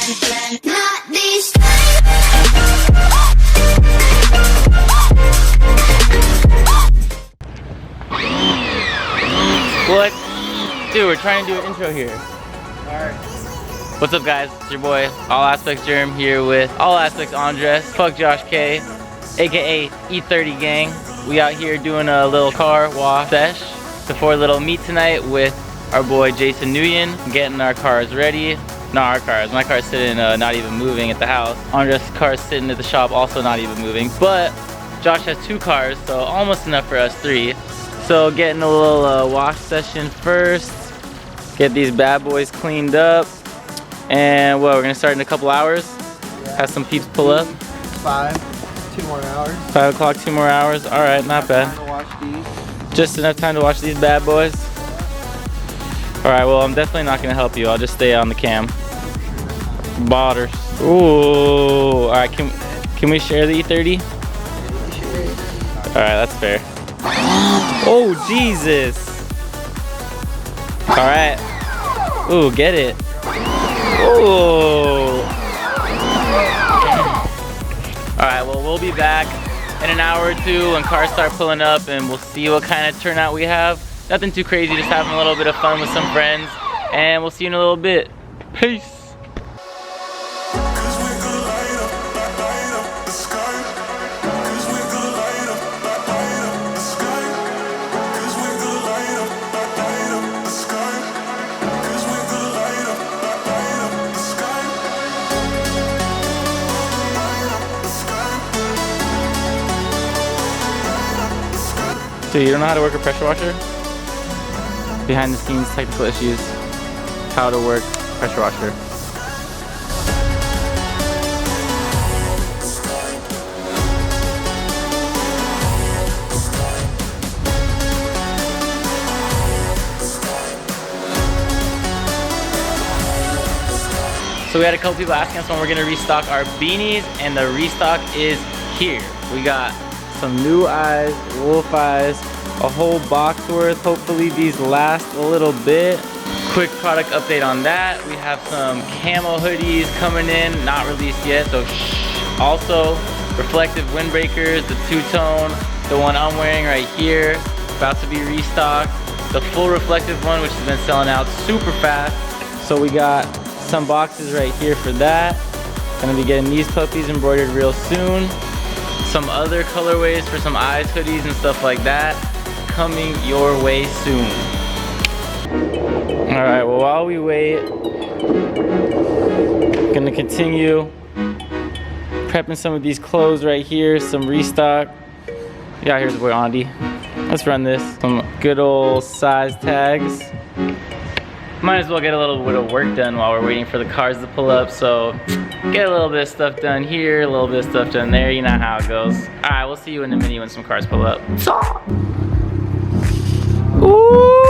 What? Dude, we're trying to do an intro here. Alright. What's up, guys? It's your boy, All Aspects Jerm, here with All Aspects Andres. Fuck Josh K, aka E30 Gang. We out here doing a little car wash sesh before a little meet tonight with our boy Jason Nguyen, getting our cars ready. Not our cars. My car's sitting not even moving at the house. Andres' car's sitting at the shop, also not even moving. But Josh has 2 cars, so almost enough for us 3. So getting a little wash session first. Get these bad boys cleaned up. And what, we're gonna start in a couple hours? Yeah. Have some peeps pull up? 5, 2 more hours. 5 o'clock, 2 more hours. All right, not bad. Time to watch these. Just enough time to watch these bad boys. All right, well, I'm definitely not gonna help you. I'll just stay on the cam. Botters. Ooh, all right, can we share the E30? All right, that's fair. Oh, Jesus. All right. Ooh, get it. Ooh. All right, well, we'll be back in an hour or 2 when cars start pulling up, and we'll see what kind of turnout we have. Nothing too crazy, just having a little bit of fun with some friends, and we'll see you in a little bit. Peace. So you don't know how to work a pressure washer? Behind the scenes technical issues. How to work pressure washer. So we had a couple people asking us when we're gonna restock our beanies, and the restock is here. We got some new eyes, wolf eyes, a whole box worth. Hopefully these last a little bit. Quick product update on that. We have some camo hoodies coming in, not released yet, so shh. Also, reflective windbreakers, the 2-tone, the one I'm wearing right here, about to be restocked. The full reflective one, which has been selling out super fast. So we got some boxes right here for that. Gonna be getting these puppies embroidered real soon. Some other colorways for some eyes hoodies and stuff like that coming your way soon. All right, well, while we wait, I'm gonna continue prepping some of these clothes right here, some restock. Yeah, here's the boy Andy. Let's run this. Some good old size tags. Might as well get a little bit of work done while we're waiting for the cars to pull up, so get a little bit of stuff done here, a little bit of stuff done there, you know how it goes. All right, we'll see you in a minute when some cars pull up. Ooh!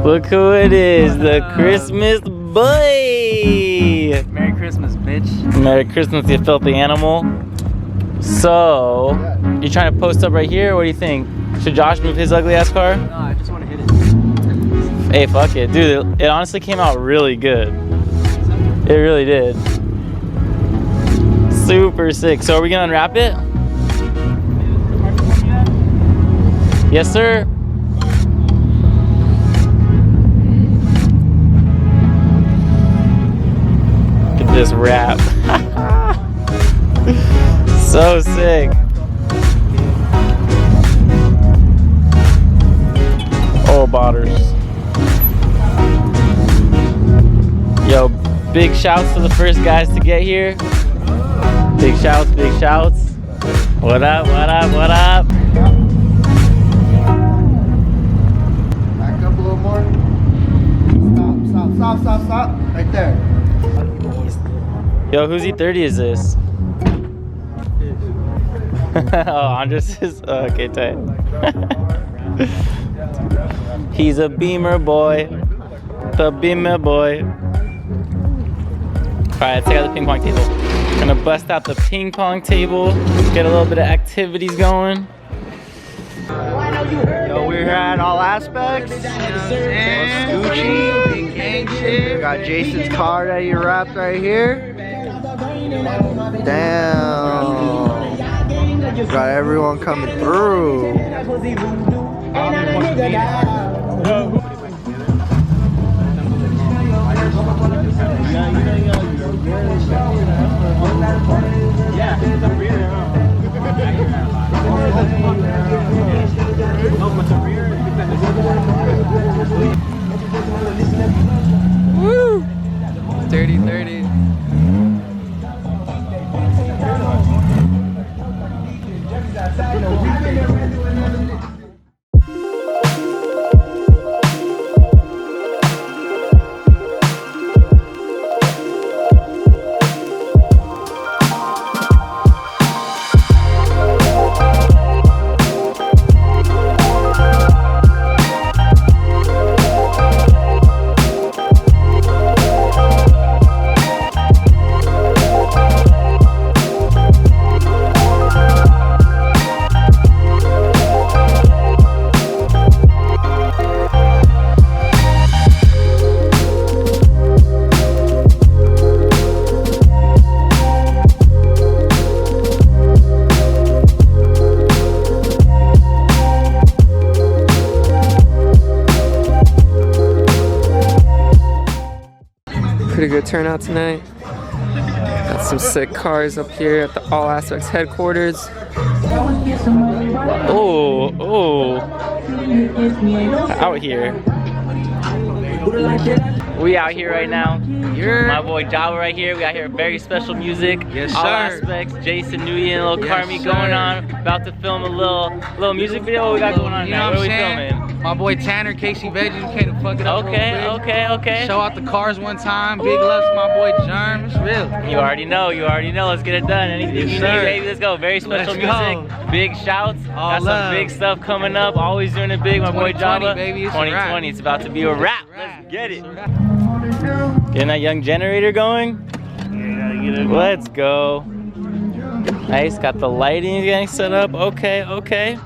Look who it is, the Christmas boy! Merry Christmas, bitch. Merry Christmas, you filthy animal. So, you trying to post up right here? What do you think? Should Josh move his ugly ass car? No, I just want to hit it. Hey, fuck it. Dude, it honestly came out really good. It really did. Super sick. So are we gonna unwrap it? Yes, sir. Look at this wrap. So sick. Oh, botters. Yo, big shouts to the first guys to get here. Big shouts, big shouts. What up, what up, what up? Back up a little more. Stop, stop, stop, stop, stop. Right there. Yo, whose E30 is this? Oh, Andres is, oh, okay, tight. He's a Beamer boy, the Beamer boy. All right, let's take out the ping pong table. Gonna bust out the ping pong table, get a little bit of activities going. Yo, we're here at All Aspects. And Gucci. got Jason's car that he wrapped right here. Damn. Got everyone coming through. Woo! 30-30. Pretty good turnout tonight. Got some sick cars up here at the All Aspects headquarters. Oh, out here. We out here right now. My boy Java right here. We got here very special music. Yes, All sir. Aspects. Jason, Nguyen, little Yes, Carmi sir. going on. About to film a little music video. What we got going on You now? know What are we what I'm saying? filming? My boy Tanner, Casey Veggie, came to fuck it up. Okay, real quick. okay. Show out the cars one time. Big love to my boy Jerm. It's real. You already know. Let's get it done. Anything you need, sir. baby, let's go. Very special Let's music. go. Big shouts. All got some love. big stuff coming up. Always doing it big. My boy 2020, Java. baby, it's a 2020. wrap. It's about to be a wrap. It's a wrap. Let's get it. It's a wrap. Getting that young generator going. Let's go. Nice. Got the lighting getting set up. Okay.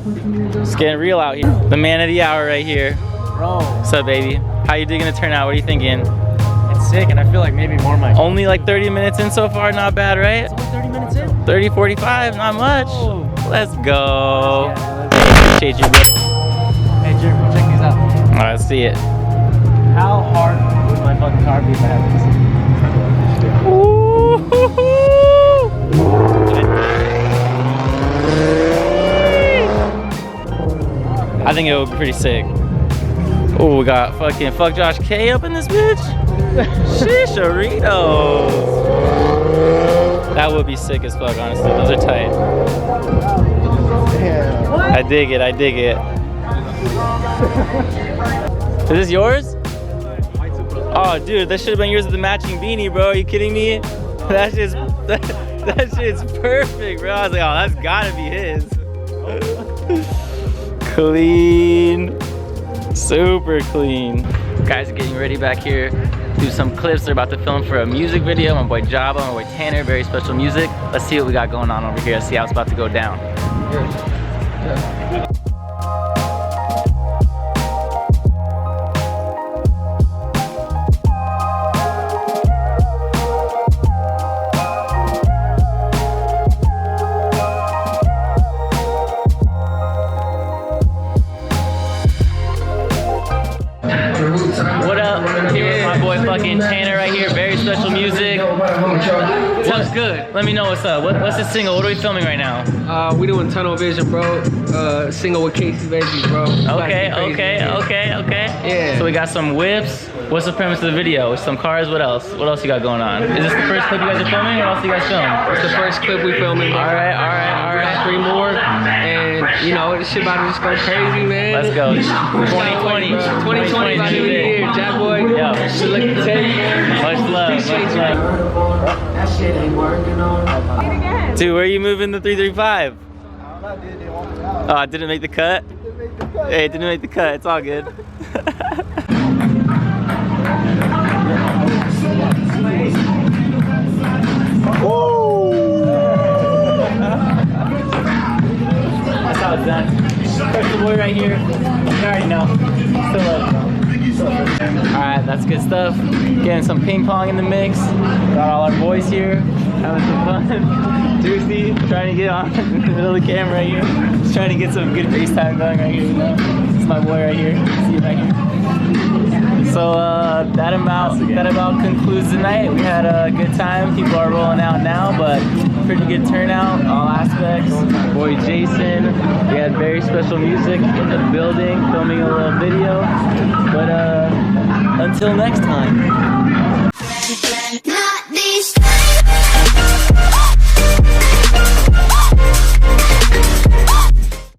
It's getting real out here. The man of the hour right here. Bro, What's up, baby? How you digging the turnout? What are you thinking? it's sick, and I feel like maybe more my. Only like 30 minutes in so far. Not bad, right? It's only 30 minutes in. 30, 45, not much. Oh. Let's go. Yeah, Appreciate you, bro. hey, Jerm, check these out. All right, let's see it. How hard would my fucking car be if I had I think it would be pretty sick. Oh, we got fucking Fuck Josh K up in this bitch. Shisharitos. That would be sick as fuck, honestly. Those are tight. I dig it. Is this yours? Oh, dude, that should have been yours with the matching beanie, bro. Are you kidding me? That shit's perfect, bro. I was like, oh, that's gotta be his. Clean. Super clean. Guys are getting ready back here. Do some clips. They're about to film for a music video. My boy Java, my boy Tanner, very special music. Let's see what we got going on over here. Let's see how it's about to go down. What up? Here with my boy fucking Tanner right here. Very special music. What's good? Let me know what's up. What's the single? What are we filming right now? We doing Tunnel Vision, bro. Single with Casey Veggie, bro. Okay. Yeah. So we got some whips. What's the premise of the video? Some cars. What else? What else you got going on? Is this the first clip you guys are filming? What else you guys film? It's the first clip we filming, bro. All right. We got 3 more, and you know this shit about to just go crazy, man. Let's go. 2020. 2020 by the new year, Jack boy. Yo. Should look at the tape. Much love. Dude, where are you moving the 335? Oh, it didn't make the cut? Hey, it didn't make the cut. It's all good. That's how it's done. First the boy right here. You already know. Still love. Alright, that's good stuff. Getting some ping pong in the mix. Got all our boys here. Having some fun. Juicy, trying to get on in the middle of the camera right here. Just trying to get some good FaceTime going right here, you know. This is my boy right here. See you back here. So that about concludes the night. We had a good time. People are rolling out now, but pretty good turnout, all aspects. My boy Jason. We had very special music in the building, filming a little video. But until next time.